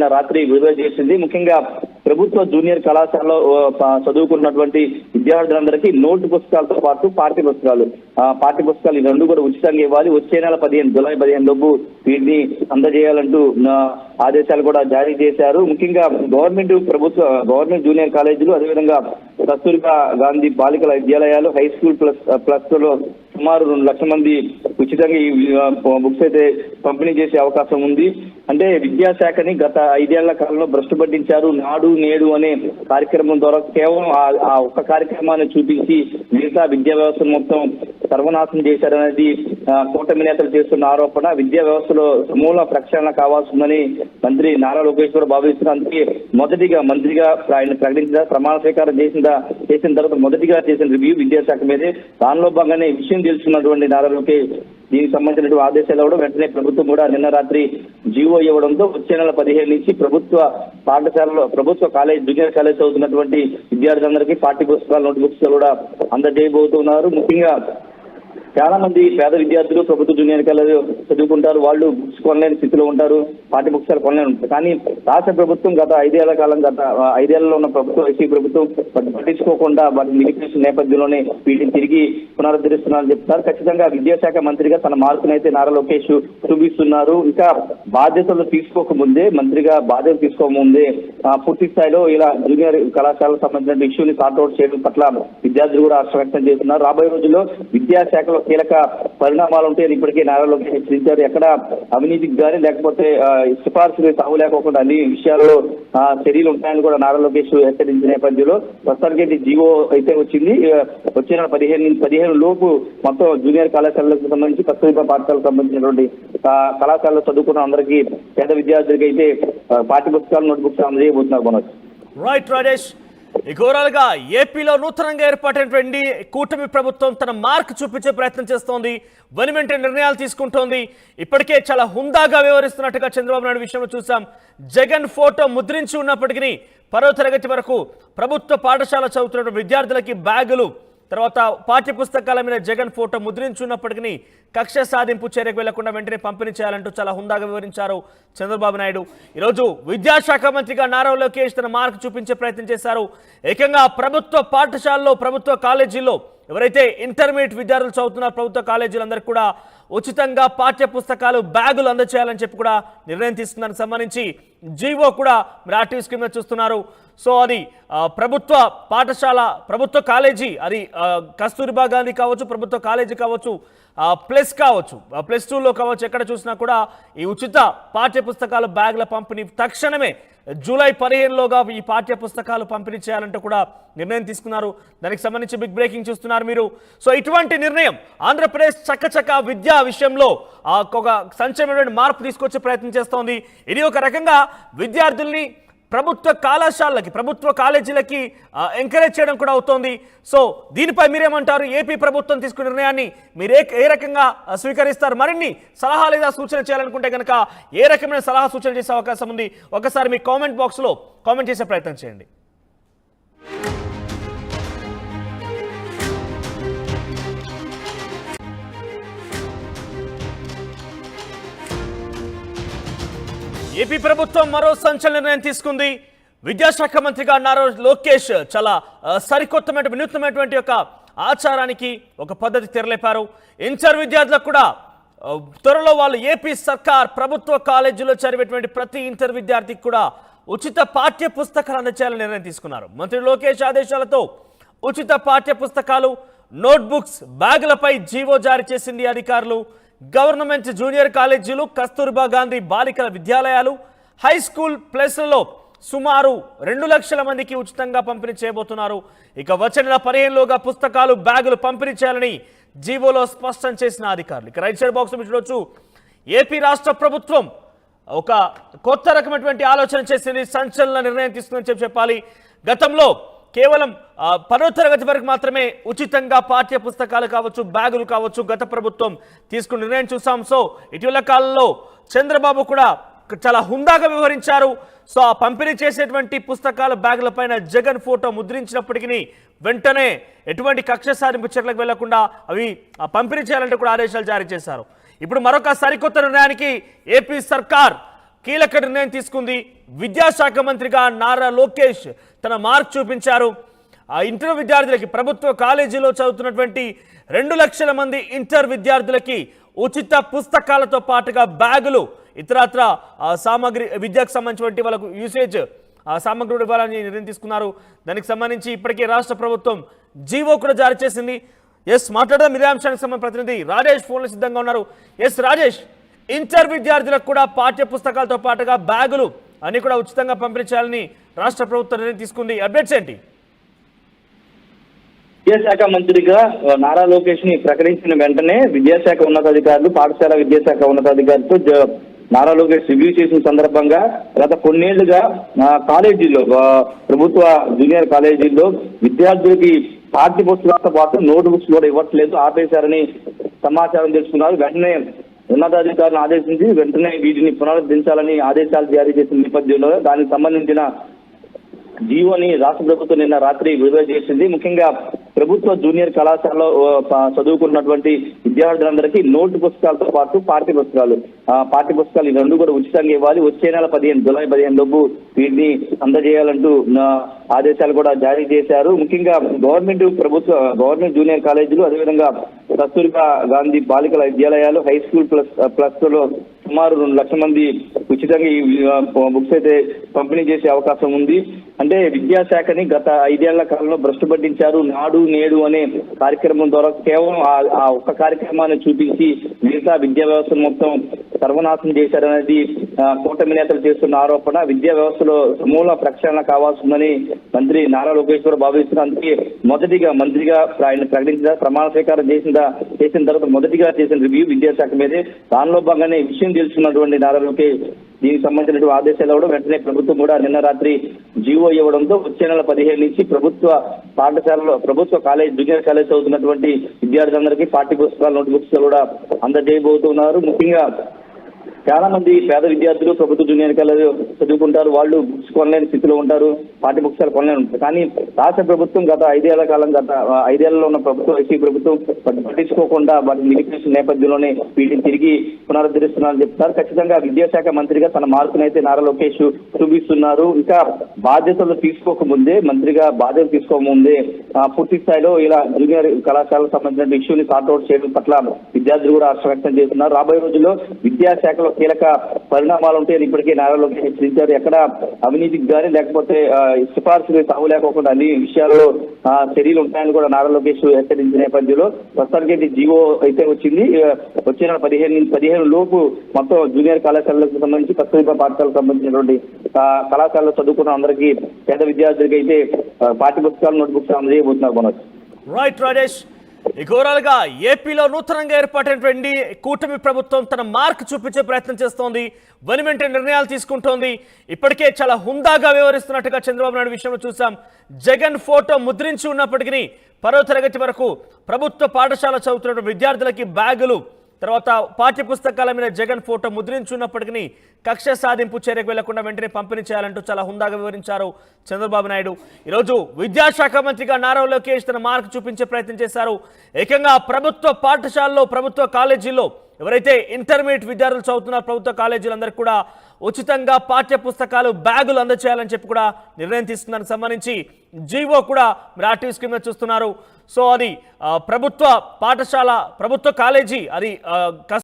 నిన్న రాత్రి విడుదల చేసింది. ముఖ్యంగా ప్రభుత్వ జూనియర్ కళాశాలలో చదువుకున్నటువంటి విద్యార్థులందరికీ నోటు పుస్తకాలతో పాటు పాఠ్య పుస్తకాలు ఈ రెండు కూడా ఉచితంగా ఇవ్వాలి. వచ్చే నెల జూలై 15 లోపు వీటిని అందజేయాలంటూ ఆదేశాలు కూడా జారీ చేశారు. ముఖ్యంగా గవర్నమెంట్ జూనియర్ కాలేజీలు, అదేవిధంగా కస్తూర్బా గాంధీ బాలికల విద్యాలయాలు, హై స్కూల్ ప్లస్ లో సుమారు 2 లక్షల మంది ఉచితంగా ఈ బుక్స్ అయితే పంపిణీ చేసే అవకాశం ఉంది. అంటే విద్యాశాఖని గత 5 ఏళ్ల కాలంలో భ్రష్టు పట్టించారు. నాడు నేడు అనే కార్యక్రమం ద్వారా కేవలం ఆ ఒక్క కార్యక్రమాన్ని చూపించి మిగతా విద్యా వ్యవస్థను మొత్తం సర్వనాశనం చేశారనేది కూటమి నేతలు చేస్తున్న ఆరోపణ. విద్యా వ్యవస్థలో సమూల ప్రక్షాళన కావాల్సిందని మంత్రి నారా లోకేష్ గారు భావిస్తున్నారు. అందుకే మొదటిగా మంత్రిగా ఆయన ప్రకటించిన ప్రమాణ స్వీకారం చేసిన తర్వాత మొదటిగా చేసిన రివ్యూ విద్యాశాఖ మీదే. దానిలో భాగంగానే ఈ విషయం తెలుసుకున్నటువంటి నారా లోకేష్ దీనికి సంబంధించినటువంటి ఆదేశాలు ఇవ్వడం, వెంటనే ప్రభుత్వం కూడా నిన్న రాత్రి జీవో ఇవ్వడంతో వచ్చే నెల 15 నుంచి ప్రభుత్వ పాఠశాలలో జూనియర్ కాలేజ్ చదువుతున్నటువంటి విద్యార్థులందరికీ పాఠ్య పుస్తకాలు, నోట్ బుక్స్ కూడా అందజేయబోతున్నారు. ముఖ్యంగా చాలా మంది పేద విద్యార్థులు ప్రభుత్వ జూనియర్ కాలేజ్ చదువుకుంటారు. వాళ్ళు బుక్స్ కొనలేని స్థితిలో ఉంటారు, పాఠ్య పుస్తకాలు కొనలేని ఉంటారు. కానీ రాష్ట్ర ప్రభుత్వం గత 5 ఏళ్లలో ఉన్న వైసీపీ ప్రభుత్వం పట్టించుకోకుండా వాటిని నిలిపేసిన నేపథ్యంలోనే వీటిని తిరిగి పునరుద్ధరిస్తున్నారని చెప్తున్నారు. ఖచ్చితంగా విద్యాశాఖ మంత్రిగా తన మార్పునైతే నారా లోకేష్ చూపిస్తున్నారు. ఇంకా మంత్రిగా బాధ్యతలు తీసుకోకముందే పూర్తి స్థాయిలో ఇలా జూనియర్ కళాశాలకు సంబంధించిన ఇష్యూని సార్ట్అవుట్ చేయడం పట్ల విద్యార్థులు కూడా హర్షం వ్యక్తం చేస్తున్నారు. రాబోయే రోజుల్లో విద్యాశాఖలో కీలక పరిణామాలు ఉంటాయని ఇప్పటికే నారా లోకేష్ హెచ్చరించారు. ఎక్కడ అవినీతికి కానీ లేకపోతే సిఫార్సులు తావు లేకోకుండా అన్ని విషయాల్లో చర్యలు ఉంటాయని కూడా నారా లోకేష్ హెచ్చరించిన నేపథ్యంలో ప్రస్తుతానికి జీవో అయితే వచ్చింది. వచ్చే 15 లోపు మొత్తం జూనియర్ కళాశాలకు సంబంధించి కస్తూర్బా పాఠశాలకు సంబంధించినటువంటి కళాశాలలో చదువుకున్న అందరికీ పేద విద్యార్థులకి అయితే పాఠ్య పుస్తకాలు, నోట్ బుక్స్ అందజేయబోతున్నారు. మనోజ్. రైట్ రాజేష్, ఘోరాలుగా ఏపీలో నూతనంగా ఏర్పాటైనటువంటి కూటమి ప్రభుత్వం తన మార్క్ చూపించే ప్రయత్నం చేస్తోంది. వెనువెంటనే నిర్ణయాలు తీసుకుంటోంది. ఇప్పటికే చాలా హుందాగా వ్యవహరిస్తున్నట్టుగా చంద్రబాబు నాయుడు విషయంలో చూసాం. జగన్ ఫోటో ముద్రించి ఉన్నప్పటికీ 10వ తరగతి వరకు ప్రభుత్వ పాఠశాల చదువుతున్న విద్యార్థులకి బ్యాగులు, తర్వాత పాఠ్య పుస్తకాల మీద జగన్ ఫోటో ముద్రించున్నప్పటికీ కక్ష సాధింపు చర్యకు వెళ్లకుండా వెంటనే పంపిణీ చేయాలంటూ చాలా హుందాగా వివరించారు చంద్రబాబు నాయుడు. ఈరోజు విద్యాశాఖ మంత్రిగా నారా లోకేష్ తన మార్క్ చూపించే ప్రయత్నం చేశారు. ఏకంగా ప్రభుత్వ పాఠశాలలో, ప్రభుత్వ కాలేజీల్లో ఎవరైతే ఇంటర్మీడియట్ విద్యార్థులు చదువుతున్నారో ప్రభుత్వ కాలేజీలందరికీ కూడా ఉచితంగా పాఠ్య పుస్తకాలు, బ్యాగులు అందజేయాలని చెప్పి కూడా నిర్ణయం తీసుకున్నానికి సంబంధించి జీవో కూడా మీరు ఆర్టీవీ స్క్రీన్ మీద చూస్తున్నారు. సో అది ప్రభుత్వ పాఠశాల, ప్రభుత్వ కాలేజీ, అది కస్తూర్బా గాంధీ కావచ్చు, ప్రభుత్వ కాలేజీ కావచ్చు, +2లో కావచ్చు, ఎక్కడ చూసినా కూడా ఈ ఉచిత పాఠ్య పుస్తకాలు, బ్యాగుల పంపిణీ తక్షణమే జూలై 15లోగా ఈ పాఠ్య పుస్తకాలు పంపిణీ చేయాలంటే కూడా నిర్ణయం తీసుకున్నారు. దానికి సంబంధించి బిగ్ బ్రేకింగ్ చూస్తున్నారు మీరు. సో ఇటువంటి నిర్ణయం ఆంధ్రప్రదేశ్ చక్కచక్క విద్యా విషయంలో ఒక సంచలనమైన మార్పు తీసుకొచ్చే ప్రయత్నం చేస్తోంది. ఇది ఒక రకంగా విద్యార్థుల్ని ప్రభుత్వ కళాశాలకి, ప్రభుత్వ కాలేజీలకి ఎంకరేజ్ చేయడం కూడా అవుతోంది. సో దీనిపై మీరేమంటారు? ఏపీ ప్రభుత్వం తీసుకున్న నిర్ణయాన్ని మీరు ఏ రకంగా స్వీకరిస్తారు? మరిన్ని సలహా లేదా సూచన చేయాలనుకుంటే కనుక ఏ రకమైన సలహా సూచన చేసే అవకాశం ఉంది? ఒకసారి మీ కామెంట్ బాక్స్లో కామెంట్ చేసే ప్రయత్నం చేయండి. ఏపీ ప్రభుత్వం మరో సంచలన నిర్ణయం తీసుకుంది. విద్యాశాఖ మంత్రిగా నారా లోకేష్ చాలా సరికొత్తమైన, వినూత్నమైనటువంటి ఒక ఆచారానికి, ఒక పద్ధతి తెరలేపారు. ఇంటర్ విద్యార్థులకు కూడా త్వరలో వాళ్ళు ఏపీ సర్కార్ ప్రభుత్వ కాలేజీలో చదివేటువంటి ప్రతి ఇంటర్ విద్యార్థికి కూడా ఉచిత పాఠ్య పుస్తకాలు అందజేయాలని నిర్ణయం తీసుకున్నారు. మంత్రి లోకేష్ ఆదేశాలతో ఉచిత పాఠ్య పుస్తకాలు, నోట్బుక్స్, బ్యాగులపై జీవో జారీ చేసింది అధికారులు. గవర్నమెంట్ జూనియర్ కాలేజీలు, కస్తూర్బా గాంధీ బాలికల విద్యాలయాలు, హై స్కూల్ ప్లస్లలో సుమారు 2 లక్షల మందికి ఉచితంగా పంపిణీ చేయబోతున్నారు. ఇక వచ్చే నెల 15లోగా పుస్తకాలు, బ్యాగులు పంపిణీ చేయాలని జీవోలో స్పష్టం చేసిన అధికారులు. ఇక రైట్ సైడ్ బాక్స్ చూడొచ్చు. ఏపీ రాష్ట్ర ప్రభుత్వం ఒక కొత్త రకమైనటువంటి ఆలోచన చేసింది, సంచలన నిర్ణయం తీసుకుందని చెప్పాలి. గతంలో కేవలం 10వ తరగతి వరకు మాత్రమే ఉచితంగా పాఠ్య పుస్తకాలు కావచ్చు, బ్యాగులు కావచ్చు గత ప్రభుత్వం తీసుకున్న నిర్ణయం చూసాం. సో ఇటీవల కాలంలో చంద్రబాబు కూడా చాలా హుందాగా వ్యవహరించారు. సో ఆ పంపిణీ చేసేటువంటి పుస్తకాల, బ్యాగుల పైన జగన్ ఫోటో ముద్రించినప్పటికీ వెంటనే ఎటువంటి కక్ష సాధింపు చర్యలకు వెళ్లకుండా అవి పంపిణీ చేయాలంటే కూడా ఆదేశాలు జారీ చేశారు. ఇప్పుడు మరొక సరికొత్త నిర్ణయానికి ఏపీ సర్కార్ కీలక నిర్ణయం తీసుకుంది. విద్యాశాఖ మంత్రిగా నారా లోకేష్ తన మార్క్ చూపించారు. ఆ ఇంటర్ విద్యార్థులకి, ప్రభుత్వ కాలేజీలో చదువుతున్నటువంటి 2 లక్షల మంది ఇంటర్ విద్యార్థులకి ఉచిత పుస్తకాలతో పాటుగా బ్యాగులు, ఇతరత్ర సామాగ్రి, విద్యకు సంబంధించినటువంటి వాళ్ళకు యూసేజ్ సామగ్రి ఇవ్వాలని నిర్ణయం తీసుకున్నారు. దానికి సంబంధించి ఇప్పటికే రాష్ట్ర ప్రభుత్వం జీవో కూడా జారీ చేసింది. మాట్లాడదాం ఇదే అంశానికి సంబంధించిన ప్రతినిధి రాజేష్ ఫోన్లో సిద్ధంగా ఉన్నారు. రాజేష్, ఇంటర్ విద్యార్థులకు కూడా పాఠ్య పుస్తకాలతో పాటుగా బ్యాగులు అన్ని కూడా ఉచితంగా పంపిణీ చేయాలని రాష్ట్ర ప్రభుత్వం నిర్ణయం తీసుకుంది. అప్డేట్స్ ఏంటి? విద్యాశాఖ మంత్రిగా నారా లోకేష్ ని ప్రకటించిన వెంటనే విద్యాశాఖ ఉన్నతాధికారులు, పాఠశాల విద్యాశాఖ ఉన్నతాధికారులతో నారా లోకేష్ రివ్యూ చేసిన సందర్భంగా గత కొన్నేళ్లుగా కాలేజీల్లో, ప్రభుత్వ జూనియర్ కాలేజీల్లో విద్యార్థులకి పాఠ్య పుస్తకాలతో పాటు నోట్ బుక్స్ కూడా ఇవ్వట్లేదు, ఆపేశారని సమాచారం తెలుసుకున్నారు. వెంటనే ఉన్నతాధికారులను ఆదేశించి వెంటనే వీటిని పునరుద్ధరించాలని ఆదేశాలు జారీ చేసిన నేపథ్యంలో దానికి సంబంధించిన జీవోని రాష్ట్ర ప్రభుత్వం నిన్న రాత్రి విడుదల చేసింది. ముఖ్యంగా ప్రభుత్వ జూనియర్ కళాశాలలో చదువుకున్నటువంటి విద్యార్థులందరికీ నోటు పుస్తకాలతో పాటు పాఠ్య పుస్తకాలు ఈ రెండు కూడా ఉచితంగా ఇవ్వాలి. వచ్చే నెల జూలై 15 లోపు వీటిని అందజేయాలంటూ ఆదేశాలు కూడా జారీ చేశారు. ముఖ్యంగా గవర్నమెంట్ జూనియర్ కాలేజీలు, అదేవిధంగా కస్తూర్బా గాంధీ బాలికల విద్యాలయాలు, హై స్కూల్ ప్లస్ లో సుమారు 2 లక్షల మంది ఉచితంగా ఈ బుక్స్ అయితే పంపిణీ చేసే అవకాశం ఉంది. అంటే విద్యాశాఖని గత 5 ఏళ్ల కాలంలో భ్రష్టు పట్టించారు. నాడు నేడు అనే కార్యక్రమం ద్వారా కేవలం ఆ ఒక్క కార్యక్రమాన్ని చూపించి మిగతా విద్యా వ్యవస్థను మొత్తం సర్వనాశనం చేశారనేది కూటమి నేతలు చేస్తున్న ఆరోపణ. విద్యా వ్యవస్థలో సమూల ప్రక్షాళన కావాల్సిందని మంత్రి నారా లోకేష్ కూడా భావిస్తున్నారు. అందుకే మొదటిగా మంత్రిగా ఆయన ప్రకటించిన ప్రమాణ స్వీకారం చేసిన తర్వాత మొదటిగా చేసిన రివ్యూ విద్యాశాఖ మీదే. దానిలో భాగంగానే ఈ విషయం తెలుసుకున్నటువంటి నారా లోకేష్ దీనికి సంబంధించినటువంటి ఆదేశాలు ఇవ్వడం, వెంటనే ప్రభుత్వం కూడా నిన్న రాత్రి జీవో ఇవ్వడంతో వచ్చే నెల 15 నుంచి ప్రభుత్వ పాఠశాలలో, ప్రభుత్వ జూనియర్ కాలేజ్ చదువుతున్నటువంటి విద్యార్థులందరికీ పాఠ్య పుస్తకాలు, నోట్ బుక్స్ కూడా అందజేయబోతున్నారు. ముఖ్యంగా చాలా మంది పేద విద్యార్థులు ప్రభుత్వ జూనియర్ కాలేజ్ చదువుకుంటారు. వాళ్ళు బుక్స్ కొనలేని స్థితిలో ఉంటారు, పాఠ్య పుస్తకాలు కొనలేని ఉంటారు. కానీ రాష్ట్ర ప్రభుత్వం గత 5 ఏళ్లలో ఉన్న వైసీపీ ప్రభుత్వం పట్టించుకోకుండా వాటిని నిలిపేసిన నేపథ్యంలోనే వీటిని తిరిగి పునరుద్ధరిస్తున్నారని చెప్తారు. ఖచ్చితంగా విద్యాశాఖ మంత్రిగా తన మార్పునైతే నారా లోకేష్ చూపిస్తున్నారు. ఇంకా మంత్రిగా బాధ్యత తీసుకోకముందే పూర్తి స్థాయిలో ఇలా జూనియర్ కళాశాలకు సంబంధించిన ఇష్యూని సార్ట్అవుట్ చేయడం పట్ల విద్యార్థులు కూడా హర్షం వ్యక్తం చేస్తున్నారు. రాబోయే రోజుల్లో విద్యాశాఖలో కీలక పరిణామాలు ఉంటాయని ఇప్పటికే నారా లోకేష్ హెచ్చరించారు. ఎక్కడ అవినీతికి కానీ లేకపోతే సిఫార్సులు తావు లేకోకుండా అన్ని విషయాల్లో చర్యలు ఉంటాయని కూడా నారా లోకేష్ హెచ్చరించిన నేపథ్యంలో ప్రస్తుతానికి జీవో అయితే వచ్చింది. వచ్చే నెల 15 లోపు మొత్తం జూనియర్ కళాశాలకు సంబంధించి, కస్తూర్బా పాఠశాలకు సంబంధించినటువంటి కళాశాలలో చదువుకున్న అందరికీ, పేద విద్యార్థులకి అయితే పాఠ్య పుస్తకాలు, నోట్ బుక్స్ అందజేయబోతున్నారు. మనోజ్. రైట్ రాజేష్, గా ఏపీలో నూతనంగా ఏర్పాటైనటువంటి కూటమి ప్రభుత్వం తన మార్క్ చూపించే ప్రయత్నం చేస్తోంది. వెనువెంటనే నిర్ణయాలు తీసుకుంటోంది. ఇప్పటికే చాలా హుందాగా వ్యవహరిస్తున్నట్టుగా చంద్రబాబు నాయుడు విషయంలో చూసాం. జగన్ ఫోటో ముద్రించి ఉన్నప్పటికీ 10వ తరగతి వరకు ప్రభుత్వ పాఠశాల చదువుతున్న విద్యార్థులకి బ్యాగులు, తర్వాత పాఠ్య పుస్తకాల మీద జగన్ ఫోటో ముద్రించున్నప్పటికీ కక్ష సాధింపు చర్యకు వెళ్లకుండా వెంటనే పంపిణీ చేయాలంటూ చాలా హుందాగా వివరించారు చంద్రబాబు నాయుడు. ఈరోజు విద్యాశాఖ మంత్రిగా నారా లోకేష్ తన మార్క్ చూపించే ప్రయత్నం చేశారు. ఏకంగా ప్రభుత్వ పాఠశాలలో, ప్రభుత్వ కాలేజీల్లో ఎవరైతే ఇంటర్మీడియట్ విద్యార్థులు చదువుతున్నారు ప్రభుత్వ కాలేజీలందరికీ కూడా ఉచితంగా పాఠ్య పుస్తకాలు, బ్యాగులు అందజేయాలని చెప్పి కూడా నిర్ణయం తీసుకున్నానికి సంబంధించి జీవో కూడా మీరు ఆర్టీవీ స్క్రీన్ మీద చూస్తున్నారు. సో అది ప్రభుత్వ పాఠశాల, ప్రభుత్వ కాలేజీ, అది